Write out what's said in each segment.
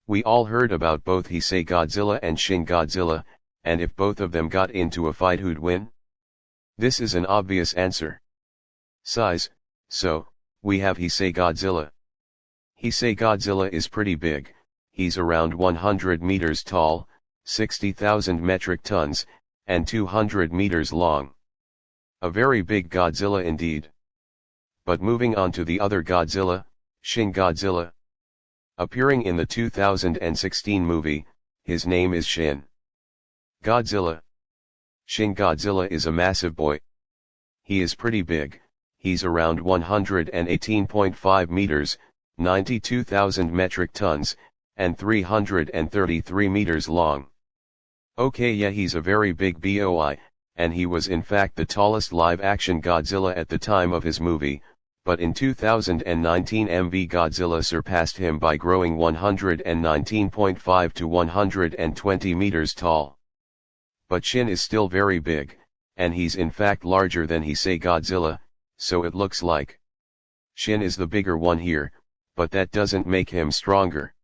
We all heard about both Heisei Godzilla and Shin Godzilla, and if both of them got into a fight, who'd win? This is an obvious answer. Size, so, we have Heisei Godzilla. Heisei Godzilla is pretty big, he's around 100 meters tall, 60,000 metric tons, and 200 meters long. A very big Godzilla indeed. But moving on to the other Godzilla, Shin Godzilla. Appearing in the 2016 movie, his name is Shin Godzilla. Shin Godzilla is a massive boy. He is pretty big, he's around 118.5 meters, 92,000 metric tons, and 333 meters long. Okay, yeah, he's a very big boy, and he was in fact the tallest live-action Godzilla at the time of his movie, but in 2019 MV Godzilla surpassed him by growing 119.5 to 120 meters tall. But Shin is still very big, and he's in fact larger than Heisei Godzilla, so it looks like Shin is the bigger one here, but that doesn't make him stronger.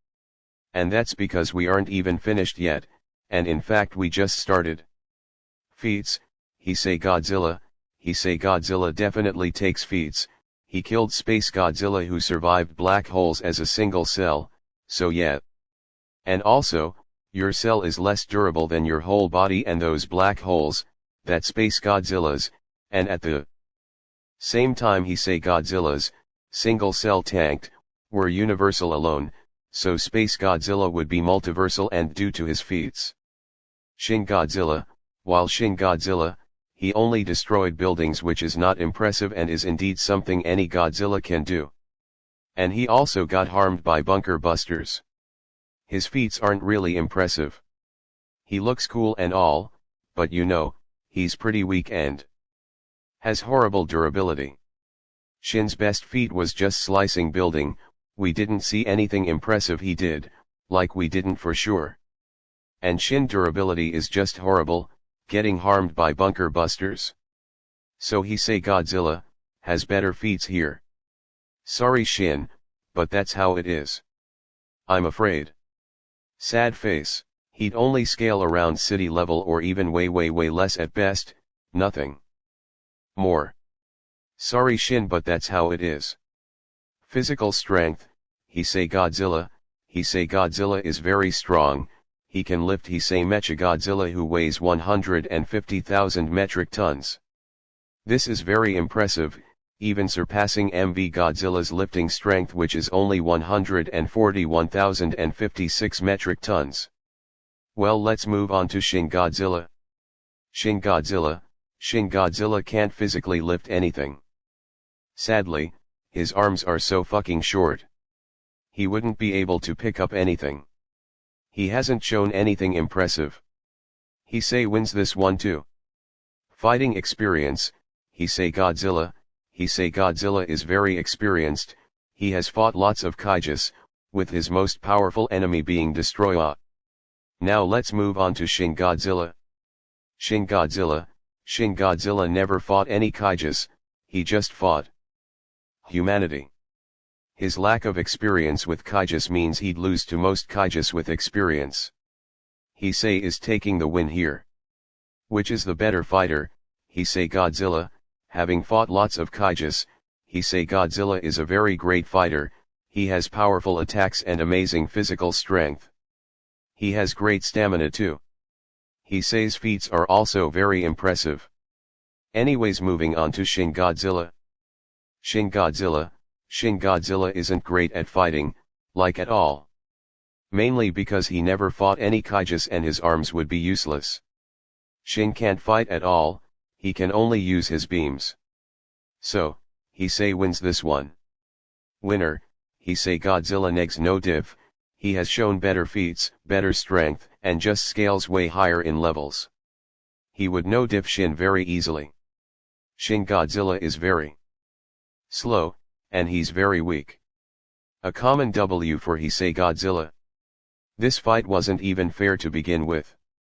And that's because we aren't even finished yet, and in fact we just started. Feats, Heisei Godzilla definitely takes feats. He killed Space Godzilla who survived black holes as a single cell, so yeah. And also, your cell is less durable than your whole body and those black holes, that Space Godzilla's, and at the same time Heisei Godzilla's, single cell tanked, were universal alone, so Space Godzilla would be multiversal and due to his feats. Shin Godzilla, while Shin Godzilla, he only destroyed buildings, which is not impressive and is indeed something any Godzilla can do. And he also got harmed by bunker busters. His feats aren't really impressive. He looks cool and all, but you know, he's pretty weak and has horrible durability. Shin's best feat was just slicing building. We didn't see anything impressive he did, like we didn't for sure. And Shin durability is just horrible, getting harmed by bunker busters. So Heisei Godzilla has better feats here. Sorry Shin, but that's how it is. I'm afraid. Sad face. He'd only scale around city level or even way less at best, nothing more. Sorry Shin, but that's how it is. Physical strength, Heisei Godzilla is very strong. He can lift Heisei Mechagodzilla who weighs 150,000 metric tons. This is very impressive, even surpassing MV Godzilla's lifting strength, which is only 141,056 metric tons. Well, let's move on to Shin Godzilla. Shin Godzilla can't physically lift anything. Sadly, his arms are so fucking short. He wouldn't be able to pick up anything. He hasn't shown anything impressive. Heisei wins this one too. Fighting experience, Heisei Godzilla is very experienced. He has fought lots of kaijus, with his most powerful enemy being Destroyer. Now let's move on to Shin Godzilla. Shin Godzilla never fought any kaijus, he just fought humanity. His lack of experience with kaijus means he'd lose to most kaijus with experience. Heisei is taking the win here. Which is the better fighter, Heisei Godzilla? Having fought lots of kaijus, Heisei Godzilla is a very great fighter. He has powerful attacks and amazing physical strength. He has great stamina too. Heisei's feats are also very impressive. Anyways, moving on to Shin Godzilla. Shin Godzilla isn't great at fighting, like at all. Mainly because he never fought any kaijus and his arms would be useless. Shin can't fight at all, he can only use his beams. So, Heisei wins this one. Winner, Heisei Godzilla negs no diff, he has shown better feats, better strength, and just scales way higher in levels. He would no diff Shin very easily. Shin Godzilla is very slow, and he's very weak. A common W for Heisei Godzilla. This fight wasn't even fair to begin with.